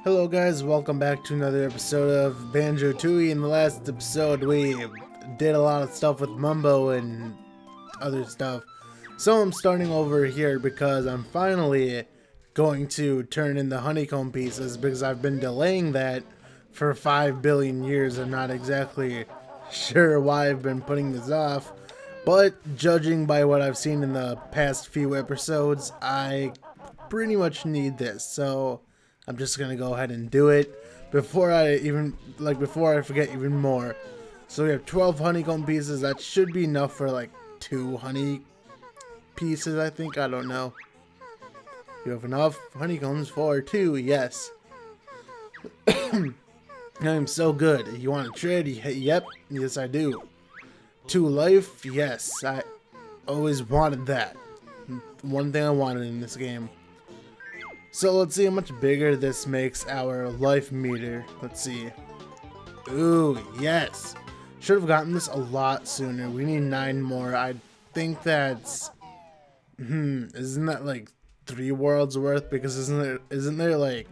Hello guys, welcome back to another episode of Banjo-Tooie. In the last episode we did a lot of stuff with Mumbo and other stuff. So I'm starting over here because I'm finally going to turn in the honeycomb pieces because I've been delaying that for 5 billion years. I'm not exactly sure why I've been putting this off, but judging by what I've seen in the past few episodes, I pretty much need this. So I'm just gonna go ahead and do it before I forget even more. So we have 12 honeycomb pieces. That should be enough for like 2 honey pieces, I think. I don't know. You have enough honeycombs for 2, yes. I'm so good. You want to trade? Yep, yes I do. 2 life? Yes, I always wanted that. One thing I wanted in this game. So let's see how much bigger this makes our life meter. Let's see. Ooh, yes. Should have gotten this a lot sooner. We need 9 more. I think that's... isn't that like 3 worlds worth? Because isn't there like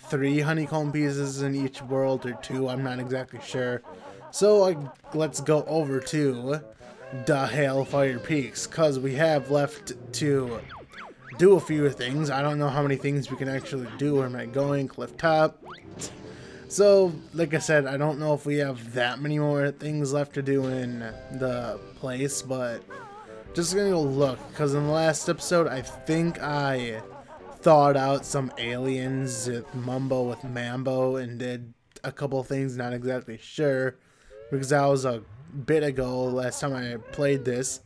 3 honeycomb pieces in each world or 2? I'm not exactly sure. So let's go over to the Hailfire Peaks, because we have left to do a few things. I don't know how many things we can actually do. Where am I going? Cliff top. So, like I said, I don't know if we have that many more things left to do in the place, but just gonna go look, because in the last episode, I think I thawed out some aliens with Mumbo with Mambo and did a couple things, not exactly sure, because that was a bit ago last time I played this.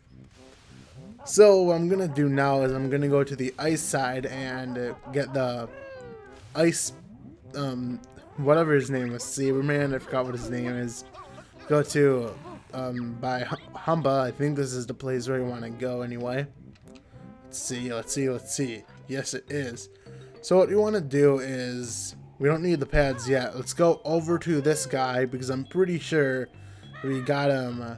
So what I'm gonna do now is I'm gonna go to the ice side and get the ice, whatever his name was, Saberman, I forgot what his name is. Go to, by Humba. I think this is the place where you want to go anyway. Let's see. Yes, it is. So what you want to do is, we don't need the pads yet. Let's go over to this guy, because I'm pretty sure we got him,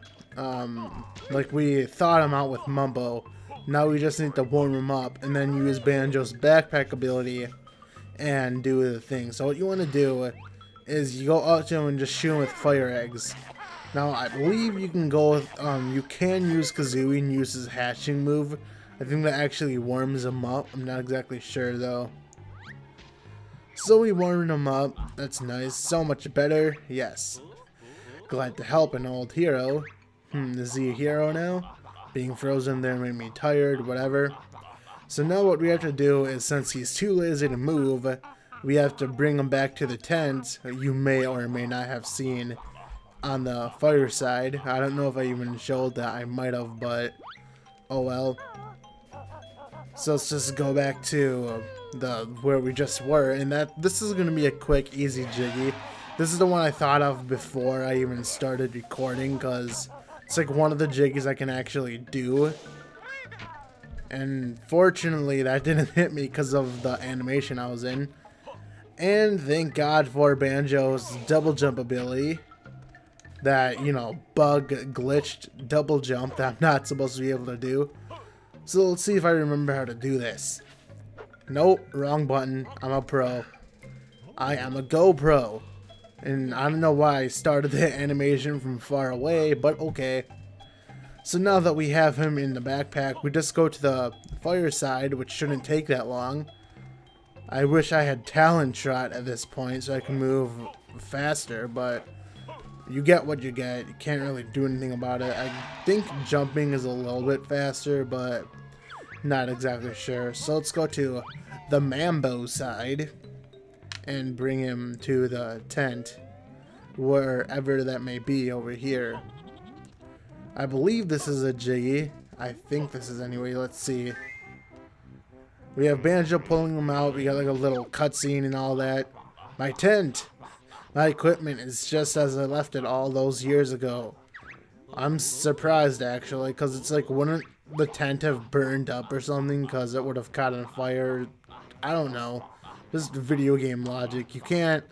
like we thawed him out with Mumbo. Now we just need to warm him up and then use Banjo's backpack ability and do the thing. So what you want to do is you go out to him and just shoot him with fire eggs. Now I believe you can go with, you can use Kazooie and use his hatching move. I think that actually warms him up. I'm not exactly sure though. So we warmed him up. That's nice. So much better. Yes. Glad to help an old hero. Is he a hero now? Being frozen there made me tired, whatever. So now what we have to do is, since he's too lazy to move, we have to bring him back to the tent. You may or may not have seen on the fire side. I don't know if I even showed that. I might have, but oh well. So let's just go back to where we just were, and this is going to be a quick, easy jiggy. This is the one I thought of before I even started recording, because it's like one of the jiggies I can actually do. And fortunately that didn't hit me because of the animation I was in. And thank God for Banjo's double jump ability. That, you know, bug glitched double jump that I'm not supposed to be able to do. So let's see if I remember how to do this. Nope, wrong button. I'm a pro. I am a GoPro. And I don't know why I started the animation from far away, but okay. So now that we have him in the backpack, we just go to the fire side, which shouldn't take that long. I wish I had Talent Shot at this point so I can move faster, but you get what you get. You can't really do anything about it. I think jumping is a little bit faster, but not exactly sure. So let's go to the Mambo side and bring him to the tent, wherever that may be over here. I believe this is a jiggy. I think this is anyway. Let's see. We have Banjo pulling him out. We got like a little cutscene and all that. My tent. My equipment is just as I left it all those years ago. I'm surprised actually, because it's like, wouldn't the tent have burned up or something because it would have caught on fire? I don't know. This is video game logic. You can't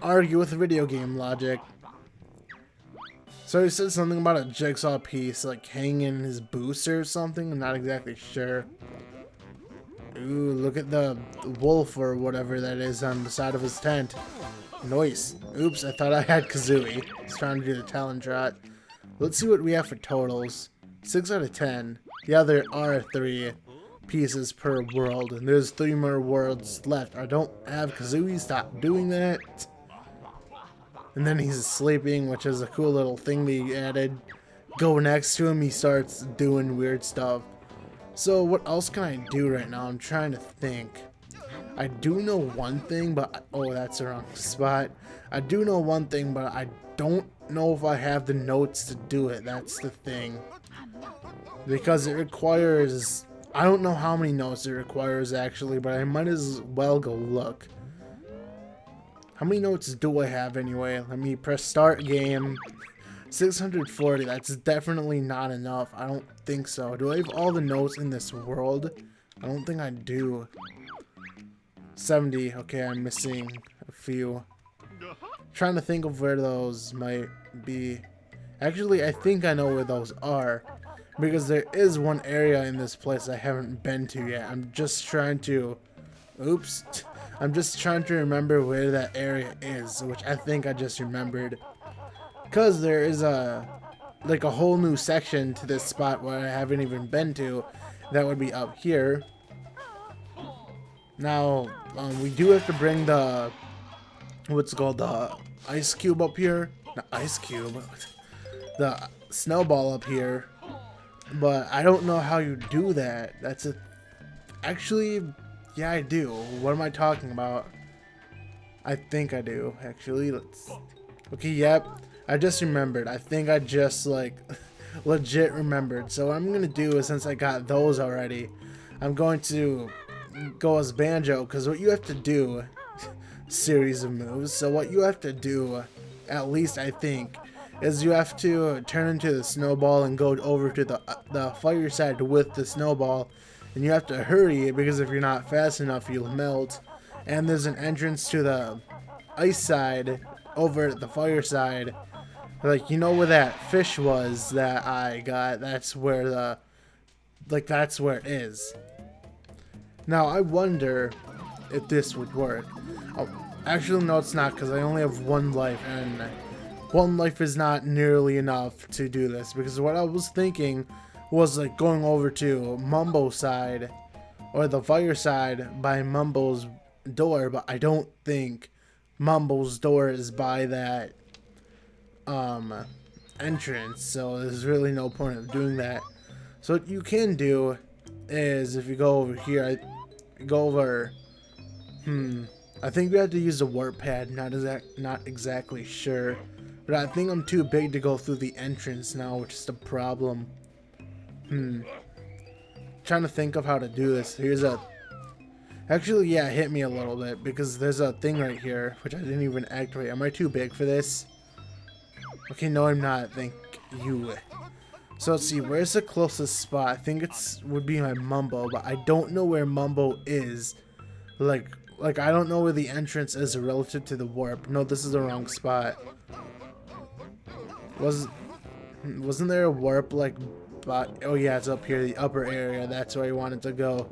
argue with video game logic. So he said something about a jigsaw piece like hanging in his boost or something. I'm not exactly sure. Ooh, look at the wolf or whatever that is on the side of his tent. Nice. Oops, I thought I had Kazooie. He's trying to do the talent trot. Let's see what we have for totals. 6 out of 10. Yeah, there are 3 pieces per world, and there's 3 more worlds left. I don't have Kazooie. Stop doing that. And then he's sleeping, which is a cool little thing they added. Go next to him, he starts doing weird stuff. So what else can I do right now? I'm trying to think. I do know one thing, but oh, that's the wrong spot. I do know one thing, but I don't know if I have the notes to do it. That's the thing. Because it requires, I don't know how many notes it requires actually, but I might as well go look. How many notes do I have anyway? Let me press start game. 640, that's definitely not enough. I don't think so. Do I have all the notes in this world? I don't think I do. 70, okay, I'm missing a few. Trying to think of where those might be. Actually, I think I know where those are. Because there is one area in this place I haven't been to yet. I'm just trying to... Oops. I'm just trying to remember where that area is, which I think I just remembered. Because there is a whole new section to this spot where I haven't even been to. That would be up here. Now, we do have to bring the, what's it called, the ice cube up here. Not ice cube, the snowball up here. But I don't know how you do that. That's a, actually, yeah, I do. What am I talking about? I think I do, actually. Let's, okay, yep. I just remembered. I think I just, like, legit remembered. So what I'm going to do is, since I got those already, I'm going to go as Banjo, because what you have to do, series of moves, so what you have to do, at least I think, is you have to turn into the snowball and go over to the fire side with the snowball, and you have to hurry, because if you're not fast enough, you'll melt. And there's an entrance to the ice side over at the fire side. Like, you know where that fish was that I got? That's where the, like, that's where it is. Now, I wonder if this would work. Oh, actually, no, it's not, because I only have 1 life, and 1 life is not nearly enough to do this, because what I was thinking was, like, going over to Mumbo's side, or the fire side by Mumbo's door, but I don't think Mumbo's door is by that entrance, so there's really no point of doing that. So what you can do is, if you go over here, I think we have to use a warp pad. Not exactly sure, but I think I'm too big to go through the entrance now, which is the problem. Trying to think of how to do this. Here's a, actually, yeah, it hit me a little bit, because there's a thing right here which I didn't even activate. Am I too big for this? Okay, no, I'm not. Thank you. So let's see, where's the closest spot? I think would be my Mumbo, but I don't know where Mumbo is. Like I don't know where the entrance is relative to the warp. No, this is the wrong spot. Wasn't there a warp like spot? Oh yeah, it's up here, the upper area. That's where I wanted to go.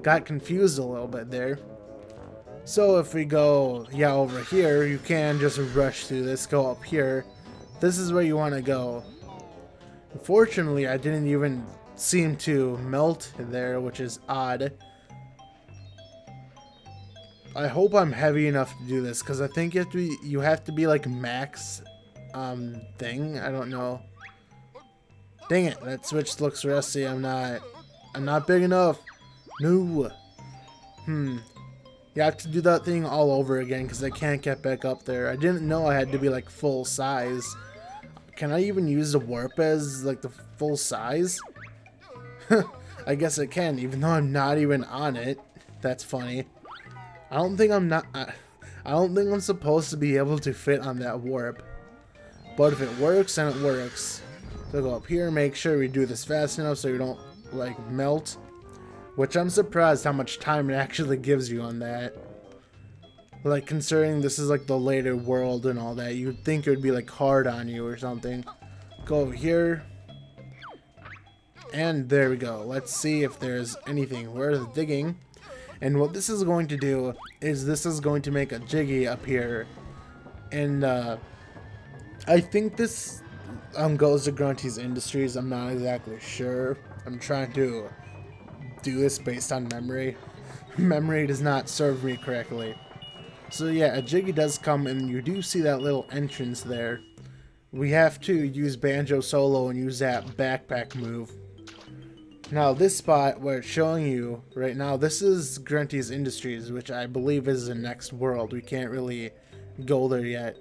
Got confused a little bit there. So if we go, yeah, over here, you can just rush through this, go up here. This is where you want to go. Unfortunately, I didn't even seem to melt there, which is odd. I hope I'm heavy enough to do this, because I think you have to be like max thing. I don't know. Dang it, that switch looks rusty. I'm not big enough. No. You have to do that thing all over again, because I can't get back up there. I didn't know I had to be like full size. Can I even use the warp as like the full size? I guess I can, even though I'm not even on it. That's funny. I don't think I'm supposed to be able to fit on that warp. But if it works, then it works. So go up here, make sure we do this fast enough so you don't like melt. Which I'm surprised how much time it actually gives you on that. Like, considering this is like the later world and all that, you'd think it would be like hard on you or something. Go over here. And there we go. Let's see if there's anything. Where's the digging? And what this is going to do is this is going to make a Jiggy appear. And I think this goes to Grunty's Industries. I'm not exactly sure. I'm trying to do this based on memory. Memory does not serve me correctly. So yeah, a Jiggy does come, and you do see that little entrance there. We have to use Banjo Solo and use that backpack move. Now this spot where it's showing you right now, this is Grunty's Industries, which I believe is the next world. We can't really go there yet.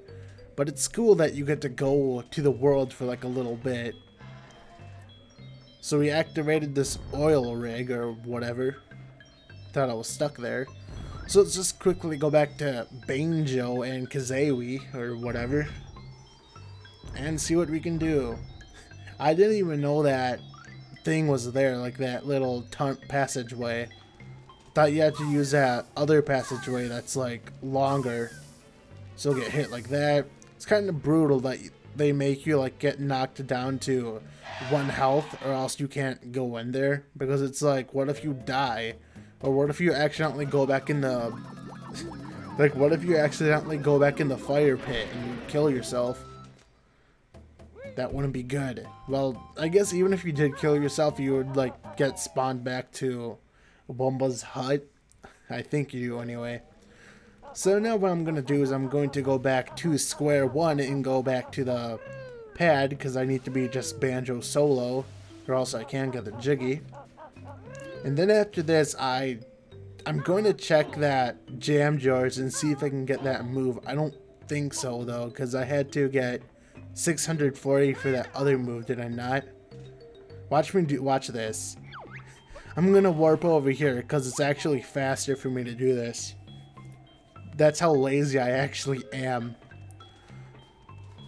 But it's cool that you get to go to the world for like a little bit. So we activated this oil rig or whatever. Thought I was stuck there. So let's just quickly go back to Banjo and Kazooie or whatever. And see what we can do. I didn't even know that thing was there, like that little passageway. Thought you had to use that other passageway that's like longer. So get hit like that. It's kind of brutal that they make you like get knocked down to 1 health or else you can't go in there. Because it's like, what if you die? Or what if you accidentally go back in the... like, what if you accidentally go back in the fire pit and you kill yourself? That wouldn't be good. Well, I guess even if you did kill yourself, you would like get spawned back to Bumba's hut. I think you do anyway. So now what I'm going to do is I'm going to go back to square one and go back to the pad because I need to be just Banjo Solo or else I can't get the Jiggy. And then after this, I'm going to check that jam jars and see if I can get that move. I don't think so though because I had to get 640 for that other move, did I not? Watch this. I'm going to warp over here because it's actually faster for me to do this. That's how lazy I actually am.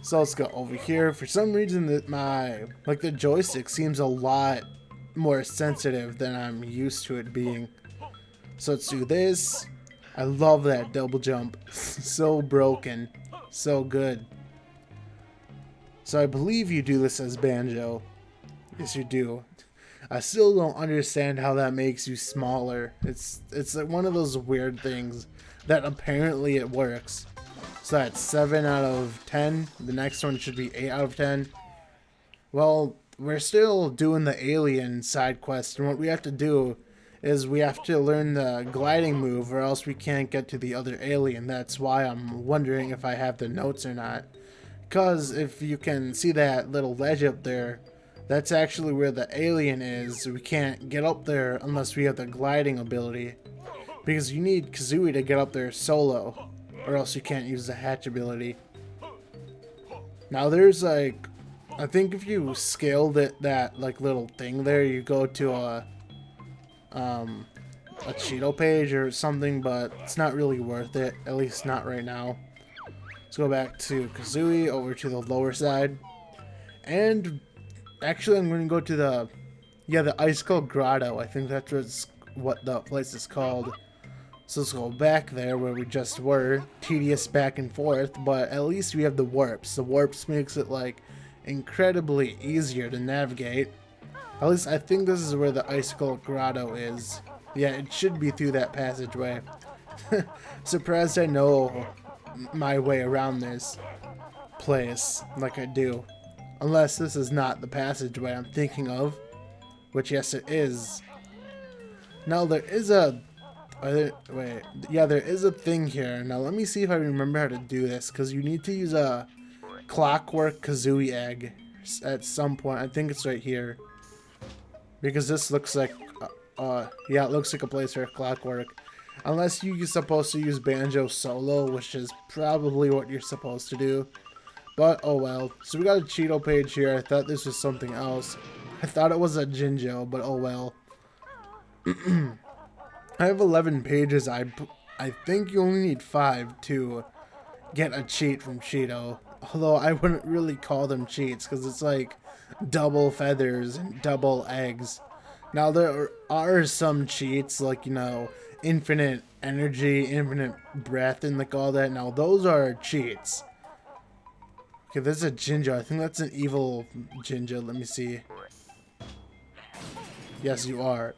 So let's go over here. For some reason that the joystick seems a lot more sensitive than I'm used to it being. So let's do this. I love that double jump. So broken. So good. So I believe you do this as Banjo. Yes, you do. I still don't understand how that makes you smaller. It's like one of those weird things that apparently it works. So that's 7 out of 10. The next one should be 8 out of 10. Well, we're still doing the alien side quest, and what we have to do is we have to learn the gliding move or else we can't get to the other alien. That's why I'm wondering if I have the notes or not. Because if you can see that little ledge up there, that's actually where the alien is. We can't get up there unless we have the gliding ability. Because you need Kazooie to get up there solo, or else you can't use the hatch ability. Now there's like, I think if you scaled that like little thing there, you go to a Cheeto page or something, but it's not really worth it, at least not right now. Let's go back to Kazooie, over to the lower side. And actually I'm going to go to the Icicle Grotto. I think that's what the place is called. So let's go back there where we just were. Tedious back and forth, but at least we have the warps. The warps makes it like incredibly easier to navigate. At least I think this is where the Icicle Grotto is. Yeah, it should be through that passageway. Surprised I know my way around this place like I do. Unless this is not the passageway I'm thinking of. Which yes it is. Now there is a... there is a thing here. Now let me see if I remember how to do this. Because you need to use a Clockwork Kazooie egg at some point. I think it's right here. Because this looks like... yeah, it looks like a place for Clockwork. Unless you're supposed to use Banjo Solo, which is probably what you're supposed to do. But, oh well. So we got a Cheeto page here. I thought this was something else. I thought it was a Jinjo, but oh well. I have 11 pages. I think you only need 5 to get a cheat from Cheeto. Although I wouldn't really call them cheats, because it's like double feathers and double eggs. Now there are some cheats, like, you know, infinite energy, infinite breath, and like all that. Now those are cheats. Okay, there's a Jinjo. I think that's an evil Jinjo. Let me see. Yes, you are.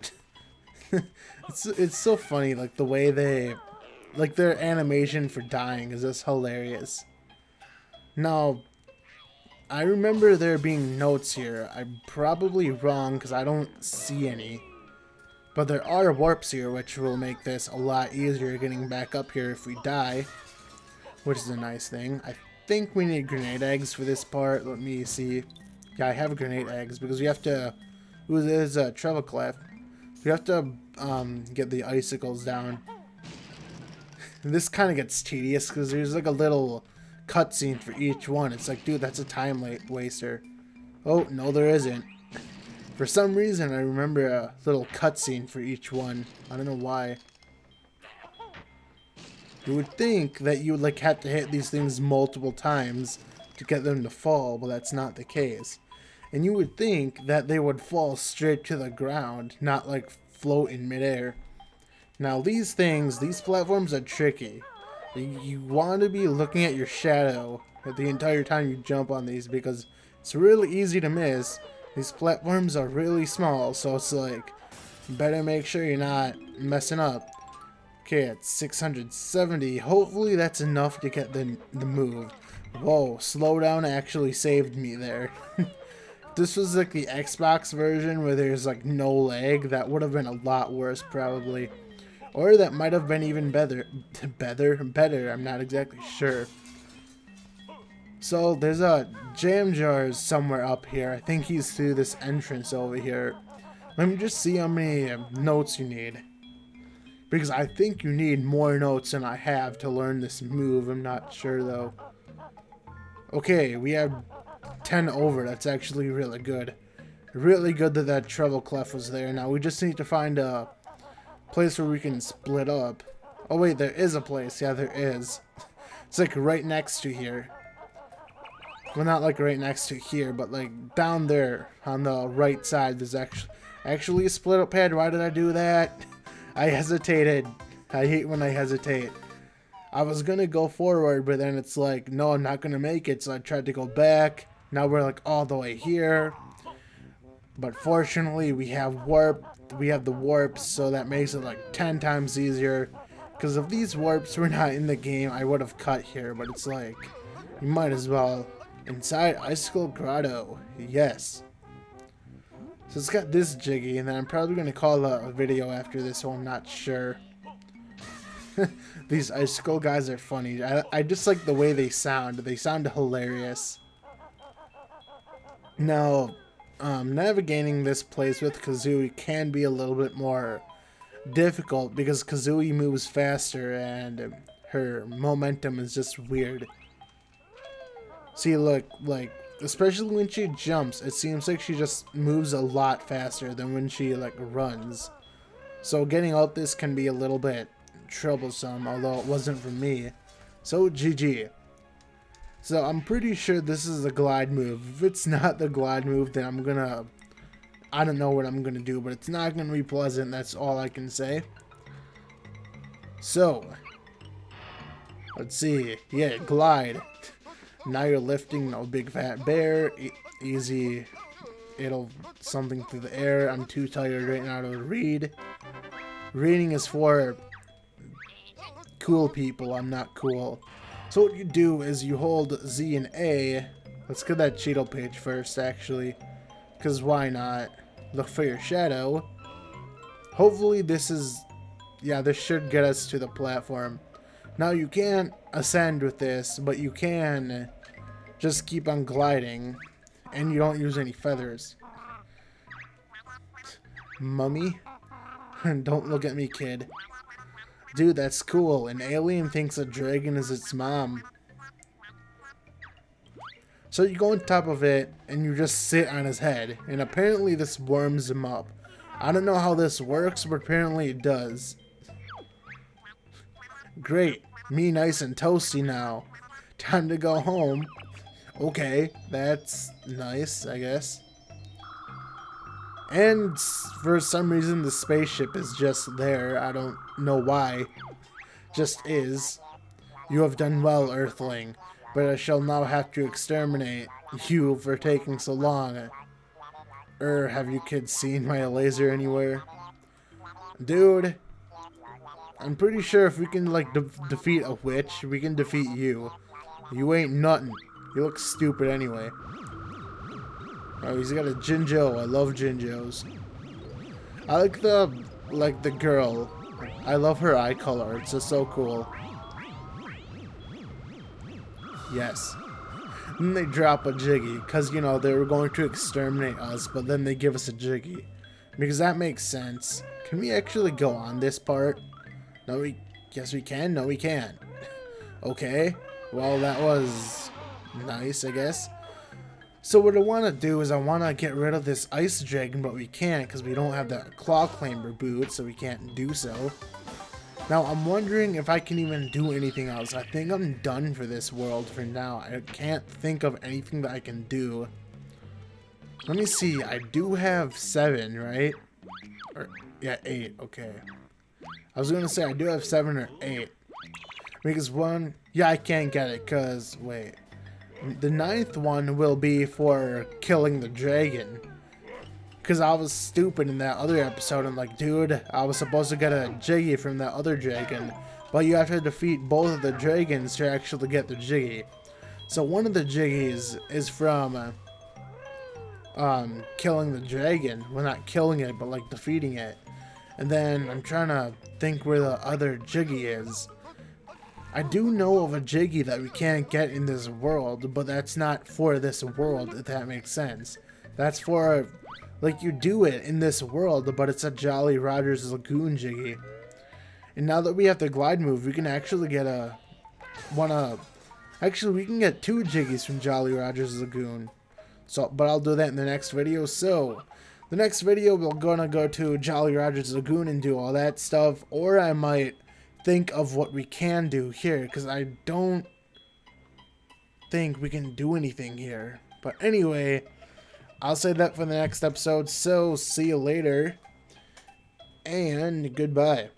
It's so funny, like the way they, like their animation for dying is just hilarious. Now, I remember there being notes here. I'm probably wrong because I don't see any. But there are warps here, which will make this a lot easier getting back up here if we die, which is a nice thing. I think we need grenade eggs for this part. Let me see. Yeah, I have grenade eggs because we have to. Ooh, there's a treble clef. We have to get the icicles down. This kind of gets tedious because there's like a little cutscene for each one. It's like, dude, that's a time waster. Oh, no, there isn't. For some reason, I remember a little cutscene for each one. I don't know why. You would think that you would like have to hit these things multiple times to get them to fall, but that's not the case. And you would think that they would fall straight to the ground, not like float in midair. Now these things, these platforms are tricky. You want to be looking at your shadow the entire time you jump on these because it's really easy to miss. These platforms are really small, so it's like, better make sure you're not messing up. Okay, it's 670. Hopefully that's enough to get the move. Whoa, slowdown actually saved me there. This was like the Xbox version where there's like no lag. That would have been a lot worse probably. Or that might have been even better. Better, I'm not exactly sure. So there's a jam jars somewhere up here. I think he's through this entrance over here. Let me just see how many notes you need. Because I think you need more notes than I have to learn this move. I'm not sure though. Okay, we have 10 over. That's actually really good. Really good that that treble clef was there. Now we just need to find a place where we can split up. Oh wait, there is a place. Yeah, there is. It's like right next to here. Well, not like right next to here, but like down there on the right side. There's actually a split up pad. Why did I do that? I hesitated. I hate when I hesitate. I was gonna go forward, but then it's like, no, I'm not gonna make it. So I tried to go back. Now we're like all the way here. But fortunately, we have warp. We have the warps, so that makes it like 10 times easier. Because if these warps were not in the game, I would have cut here. But it's like, you might as well. Inside Icicle Grotto, yes. So it's got this jiggy, and then I'm probably going to call a video after this, so I'm not sure. These icicle guys are funny. I just like the way they sound. They sound hilarious. Now, navigating this place with Kazooie can be a little bit more difficult because Kazooie moves faster and her momentum is just weird. See, look, like, especially when she jumps, it seems like she just moves a lot faster than when she, like, runs. So getting out this can be a little bit troublesome, although it wasn't for me. So, GG. So, I'm pretty sure this is the glide move. If it's not the glide move, then I'm gonna... I don't know what I'm gonna do, but it's not gonna be pleasant, that's all I can say. So, let's see. Yeah, glide. Now you're lifting no big fat bear. Easy. It'll something through the air. I'm too tired right now to read. Reading is for cool people. I'm not cool. So what you do is you hold Z and A. Let's get that Cheeto page first, actually. Because why not? Look for your shadow. Hopefully this is... Yeah, this should get us to the platform. Now you can't ascend with this, but you can just keep on gliding, and you don't use any feathers. Mummy? Don't look at me, kid. Dude, that's cool. An alien thinks a dragon is its mom. So you go on top of it, and you just sit on his head, and apparently this warms him up. I don't know how this works, but apparently it does. Great. Me nice and toasty now. Time to go home. Okay, that's nice, I guess. And for some reason the spaceship is just there. I don't know why. Just is. You have done well, Earthling, but I shall now have to exterminate you for taking so long. Have you kids seen my laser anywhere? Dude, I'm pretty sure if we can, like, defeat a witch, we can defeat you. You ain't nothing. You look stupid anyway. Oh, he's got a Jinjo. I love Jinjos. I like the girl. I love her eye color. It's just so cool. Yes. Then they drop a Jiggy, because, you know, they were going to exterminate us, but then they give us a Jiggy. Because that makes sense. Can we actually go on this part? No, yes, we can. No, we can't. Okay. Well, that was nice, I guess. So what I want to do is I want to get rid of this ice dragon, but we can't because we don't have that claw climber boot, so we can't do so. Now, I'm wondering if I can even do anything else. I think I'm done for this world for now. I can't think of anything that I can do. Let me see. I do have 7, right? Or, yeah, 8. Okay. I was going to say I do have 7 or 8. Because one... Yeah, I can't get it because... Wait. The 9th one will be for killing the dragon. Because I was stupid in that other episode. I'm like, dude, I was supposed to get a Jiggy from that other dragon. But you have to defeat both of the dragons to actually get the Jiggy. So one of the Jiggies is from killing the dragon. Well, not killing it, but like defeating it. And then I'm trying to think where the other Jiggy is. I do know of a Jiggy that we can't get in this world, but that's not for this world, if that makes sense. That's for, like, you do it in this world, but it's a Jolly Roger's Lagoon Jiggy. And now that we have the glide move, we can actually get actually, we can get 2 Jiggies from Jolly Roger's Lagoon. So, but I'll do that in the next video. So, the next video, we're gonna go to Jolly Roger's Lagoon and do all that stuff, or I might think of what we can do here, because I don't think we can do anything here. But anyway, I'll say that for the next episode, so see you later, and goodbye.